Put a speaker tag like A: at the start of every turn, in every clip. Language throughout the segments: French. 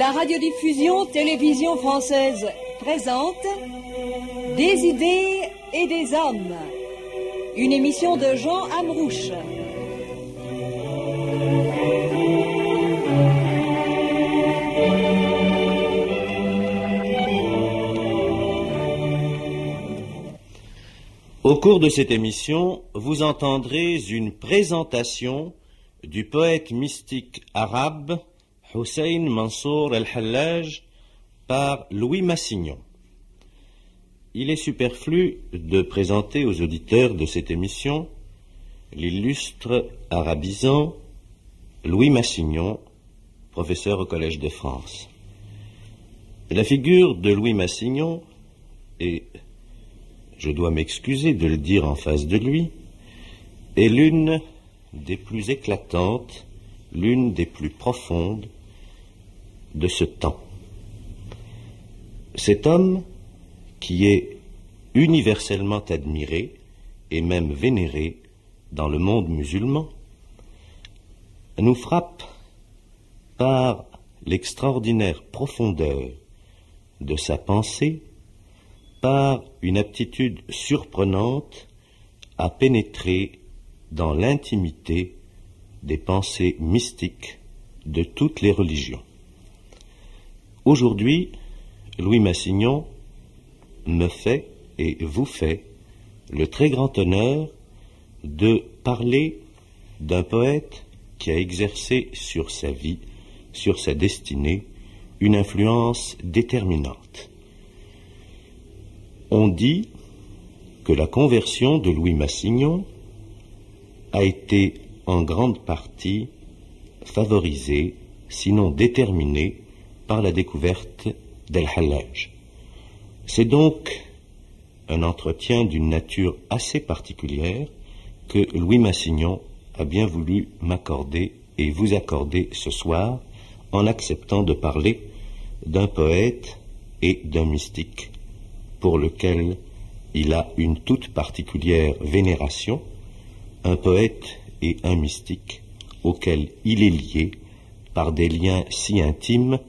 A: La radiodiffusion télévision française présente Des idées et des hommes. Une émission de Jean Amrouche.
B: Au cours de cette émission, vous entendrez une présentation du poète mystique arabe Hussein Mansour el-Hallaj par Louis Massignon. Il est superflu de présenter aux auditeurs de cette émission l'illustre arabisant Louis Massignon, professeur au Collège de France. La figure de Louis Massignon est, je dois m'excuser de le dire en face de lui, est l'une des plus éclatantes, l'une des plus profondes de ce temps. Cet homme, qui est universellement admiré et même vénéré dans le monde musulman, nous frappe par l'extraordinaire profondeur de sa pensée, par une aptitude surprenante à pénétrer dans l'intimité des pensées mystiques de toutes les religions. Aujourd'hui, Louis Massignon me fait et vous fait le très grand honneur de parler d'un poète qui a exercé sur sa vie, sur sa destinée, une influence déterminante. On dit que la conversion de Louis Massignon a été en grande partie favorisée, sinon déterminée, par la découverte d'El-Hallaj. C'est donc un entretien d'une nature assez particulière que Louis Massignon a bien voulu m'accorder et vous accorder ce soir en acceptant de parler d'un poète et d'un mystique pour lequel il a une toute particulière vénération, un poète et un mystique auquel il est lié par des liens si intimes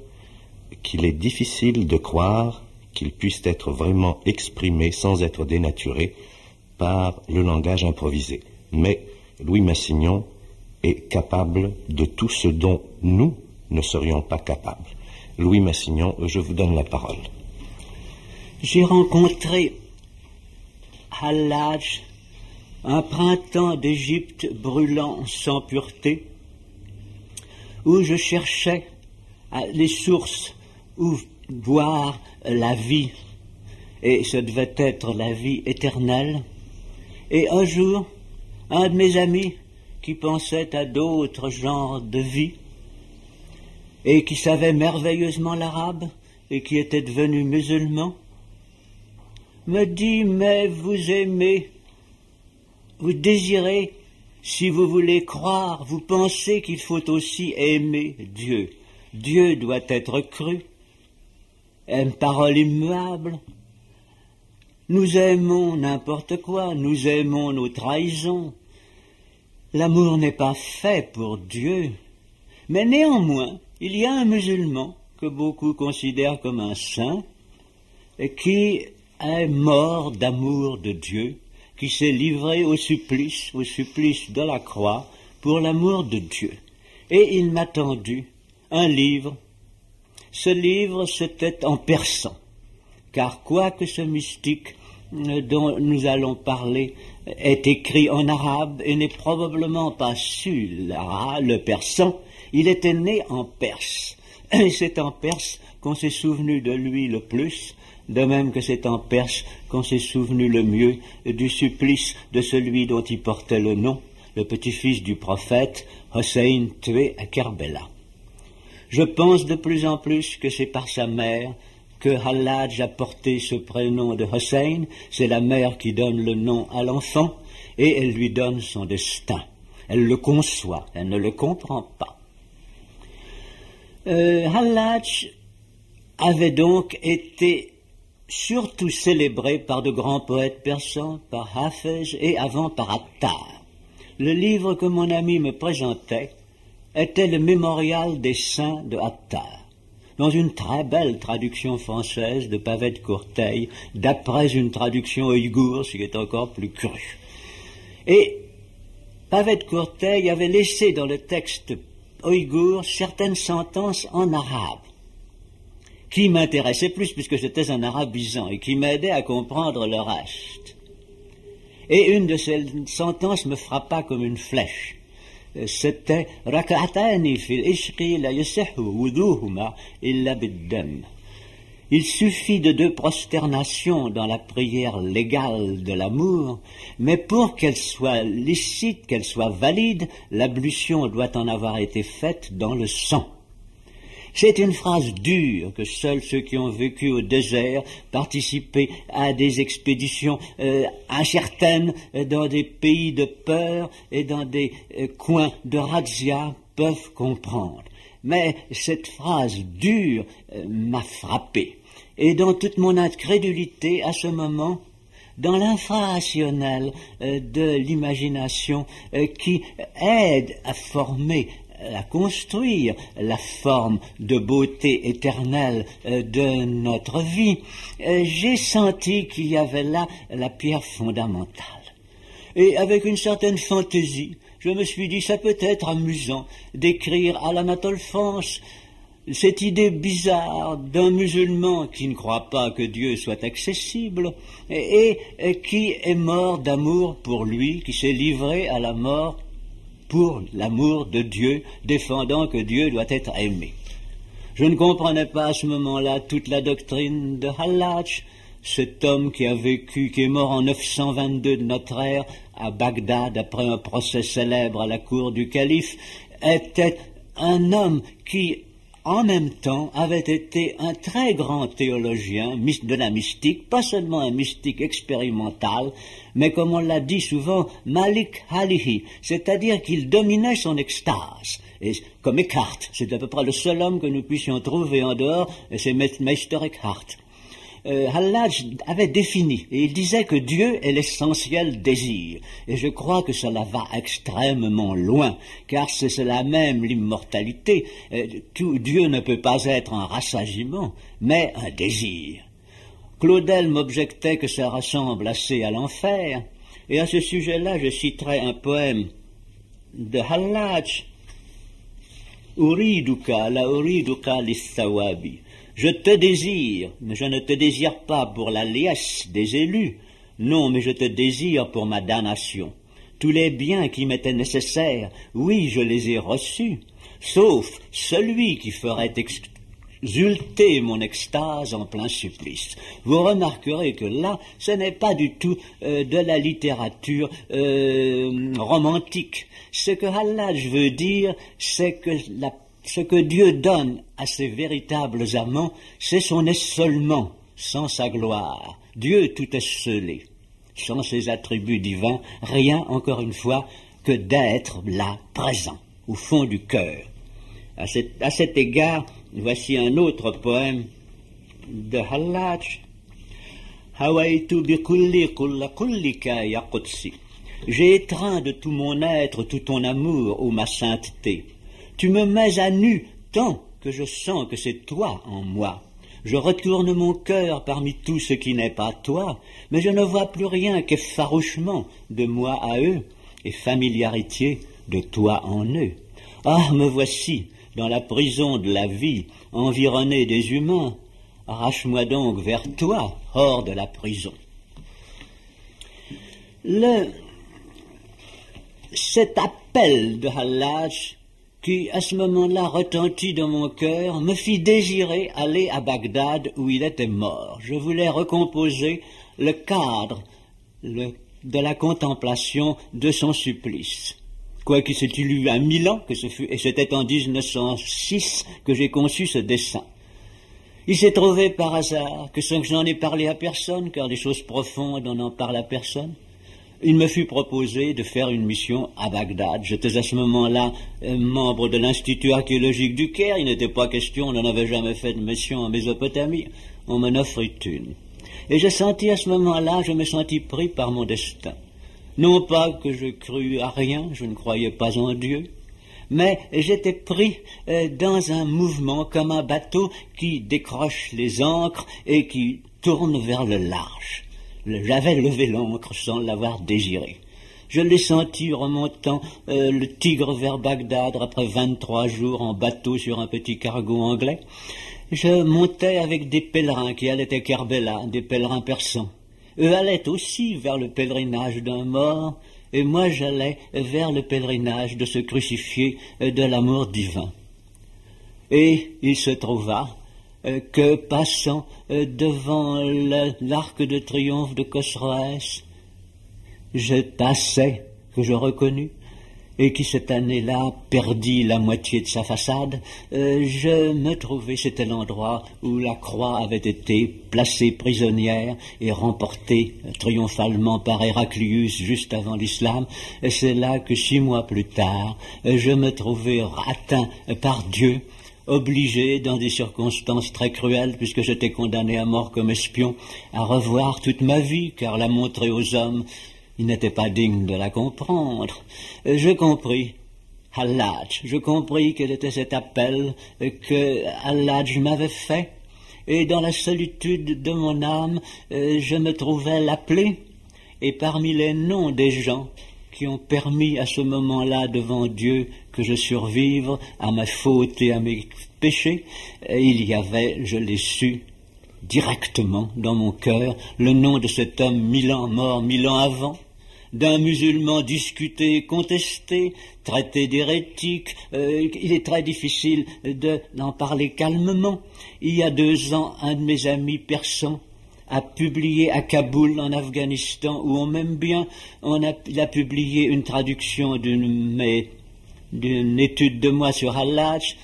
B: qu'il est difficile de croire qu'il puisse être vraiment exprimé sans être dénaturé par le langage improvisé. Mais Louis Massignon est capable de tout ce dont nous ne serions pas capables. Louis Massignon, je vous donne la parole.
C: J'ai rencontré Hallaj, un printemps d'Égypte brûlant sans pureté, où je cherchais les sources où boire la vie, et ce devait être la vie éternelle. Et un jour, un de mes amis qui pensait à d'autres genres de vie, et qui savait merveilleusement l'arabe, et qui était devenu musulman, me dit: mais vous aimez, vous désirez, si vous voulez croire, vous pensez qu'il faut aussi aimer Dieu. Dieu doit être cru. Une parole immuable. Nous aimons n'importe quoi, nous aimons nos trahisons. L'amour n'est pas fait pour Dieu. Mais néanmoins, il y a un musulman que beaucoup considèrent comme un saint et qui est mort d'amour de Dieu, qui s'est livré au supplice de la croix pour l'amour de Dieu. Et il m'a tendu un livre. Ce livre, c'était en persan, car quoique ce mystique dont nous allons parler est écrit en arabe et n'est probablement pas su le persan, il était né en Perse. Et c'est en Perse qu'on s'est souvenu de lui le plus, de même que c'est en Perse qu'on s'est souvenu le mieux du supplice de celui dont il portait le nom, le petit-fils du prophète, Hussein, tué à Kerbela. Je pense de plus en plus que c'est par sa mère que Hallaj a porté ce prénom de Hussein. C'est la mère qui donne le nom à l'enfant et elle lui donne son destin. Elle le conçoit, elle ne le comprend pas. Hallaj avait donc été surtout célébré par de grands poètes persans, par Hafez et avant par Attar. Le livre que mon ami me présentait était le mémorial des saints de Attar. dans une très belle traduction française de Pavet de Courteil, d'après une traduction ouïghour, ce qui est encore plus cru. Et Pavet de Courteil avait laissé dans le texte ouïghour certaines sentences en arabe, qui m'intéressaient plus puisque c'était un arabisant et qui m'aidaient à comprendre le reste. Et une de ces sentences me frappa comme une flèche. C'était « Rak'atani fil ishqi la yusihhu wuduhuma illa biddam ». Il suffit de 2 prosternations dans la prière légale de l'amour, mais pour qu'elle soit licite, qu'elle soit valide, l'ablution doit en avoir été faite dans le sang. C'est une phrase dure que seuls ceux qui ont vécu au désert, participé à des expéditions incertaines dans des pays de peur et dans des coins de razzia peuvent comprendre. Mais cette phrase dure m'a frappé. Et dans toute mon incrédulité, à ce moment, dans l'infrarationnel de l'imagination qui aide à former, à construire la forme de beauté éternelle de notre vie, j'ai senti qu'il y avait là la pierre fondamentale. Et avec une certaine fantaisie, je me suis dit, ça peut être amusant d'écrire à l'Anatole France cette idée bizarre d'un musulman qui ne croit pas que Dieu soit accessible et qui est mort d'amour pour lui, qui s'est livré à la mort pour l'amour de Dieu, défendant que Dieu doit être aimé. Je ne comprenais pas à ce moment-là toute la doctrine de Hallaj, cet homme qui a vécu, qui est mort en 922 de notre ère à Bagdad après un procès célèbre à la cour du calife, était un homme qui, en même temps, avait été un très grand théologien de la mystique, pas seulement un mystique expérimental, mais comme on l'a dit souvent, Malik Halihi, c'est-à-dire qu'il dominait son extase. Et comme Eckhart, c'est à peu près le seul homme que nous puissions trouver en dehors, et c'est Meister Eckhart. Hallaj avait défini, et il disait que Dieu est l'essentiel désir, et je crois que cela va extrêmement loin, car c'est cela même l'immortalité. Dieu ne peut pas être un rassasiement, mais un désir. Claudel m'objectait que ça ressemble assez à l'enfer, et à ce sujet-là je citerai un poème de Hallaj, Uriduka, la uriduka lissawabi. Je te désire, mais je ne te désire pas pour la liesse des élus. Non, mais je te désire pour ma damnation. Tous les biens qui m'étaient nécessaires, oui, je les ai reçus, sauf celui qui ferait exulter mon extase en plein supplice. Vous remarquerez que là, ce n'est pas du tout de la littérature romantique. Ce que Hallaj veut dire, c'est que ce que Dieu donne à ses véritables amants, c'est son essolement, sans sa gloire. Dieu tout esselé, sans ses attributs divins, rien, encore une fois, que d'être là, présent, au fond du cœur. À cet égard, voici un autre poème de Hallaj. Hawaitu bikulli kulla kullika ya qudsi. J'ai étreint de tout mon être, tout ton amour, ô ma sainteté. Tu me mets à nu tant que je sens que c'est toi en moi. Je retourne mon cœur parmi tout ce qui n'est pas toi, mais je ne vois plus rien qu'effarouchement de moi à eux et familiarité de toi en eux. Ah, me voici dans la prison de la vie, environné des humains. Arrache-moi donc vers toi, hors de la prison. Cet appel de Hallaj qui, à ce moment-là, retentit dans mon cœur, me fit désirer aller à Bagdad où il était mort. Je voulais recomposer le cadre de la contemplation de son supplice. Quoique c'eût eu 1000 ans, et c'était en 1906 que j'ai conçu ce dessin. Il s'est trouvé par hasard que sans que je n'en ai parlé à personne, car les choses profondes, on n'en parle à personne, il me fut proposé de faire une mission à Bagdad. J'étais à ce moment-là membre de l'Institut archéologique du Caire. Il n'était pas question, on n'en avait jamais fait de mission en Mésopotamie. On m'en offrit une. Et je sentis à ce moment-là, je me sentis pris par mon destin. Non pas que je crus à rien, je ne croyais pas en Dieu, mais j'étais pris dans un mouvement comme un bateau qui décroche les ancres et qui tourne vers le large. J'avais levé l'ancre sans l'avoir désiré. Je l'ai senti remontant le Tigre vers Bagdad après 23 jours en bateau sur un petit cargo anglais. Je montais avec des pèlerins qui allaient à Kerbela, des pèlerins persans. Eux allaient aussi vers le pèlerinage d'un mort, et moi j'allais vers le pèlerinage de ce crucifié de l'amour divin. Et il se trouva que, passant devant l'arc de triomphe de Khosroès, je passais, que je reconnus, et qui cette année-là perdit la moitié de sa façade, je me trouvais, c'était l'endroit où la croix avait été placée prisonnière et remportée triomphalement par Héraclius juste avant l'islam, et c'est là que 6 mois plus tard, je me trouvais atteint par Dieu, obligé, dans des circonstances très cruelles, puisque j'étais condamné à mort comme espion, à revoir toute ma vie, car la montrer aux hommes, il n'était pas digne de la comprendre. Je compris Hallaj, je compris quel était cet appel que Hallaj m'avait fait, et dans la solitude de mon âme, je me trouvais l'appelé, et parmi les noms des gens qui ont permis à ce moment-là devant Dieu que je survive à ma faute et à mes péchés, il y avait, je l'ai su, directement dans mon cœur, le nom de cet homme 1000 ans mort, 1000 ans avant, d'un musulman discuté, contesté, traité d'hérétique. Il est très difficile d'en parler calmement. Il y a 2 ans, un de mes amis persans a publié à Kaboul, en Afghanistan, où on m'aime bien, il a publié une traduction d'une étude de moi sur Hallaj.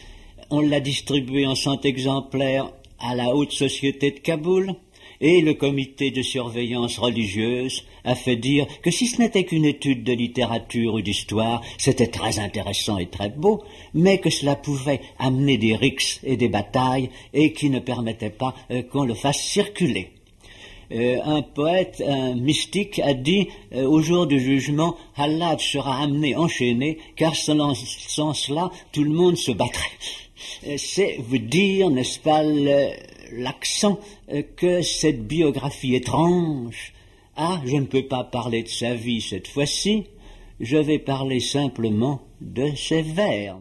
C: On l'a distribué en 100 exemplaires à la haute société de Kaboul. Et le comité de surveillance religieuse a fait dire que si ce n'était qu'une étude de littérature ou d'histoire, c'était très intéressant et très beau, mais que cela pouvait amener des rixes et des batailles et qui ne permettait pas qu'on le fasse circuler. Un poète, un mystique, a dit au jour du jugement, Hallaj sera amené enchaîné, car sans cela, tout le monde se battrait. C'est vous dire, n'est-ce pas, l'accent que cette biographie étrange a. Je ne peux pas parler de sa vie cette fois-ci, je vais parler simplement de ses vers.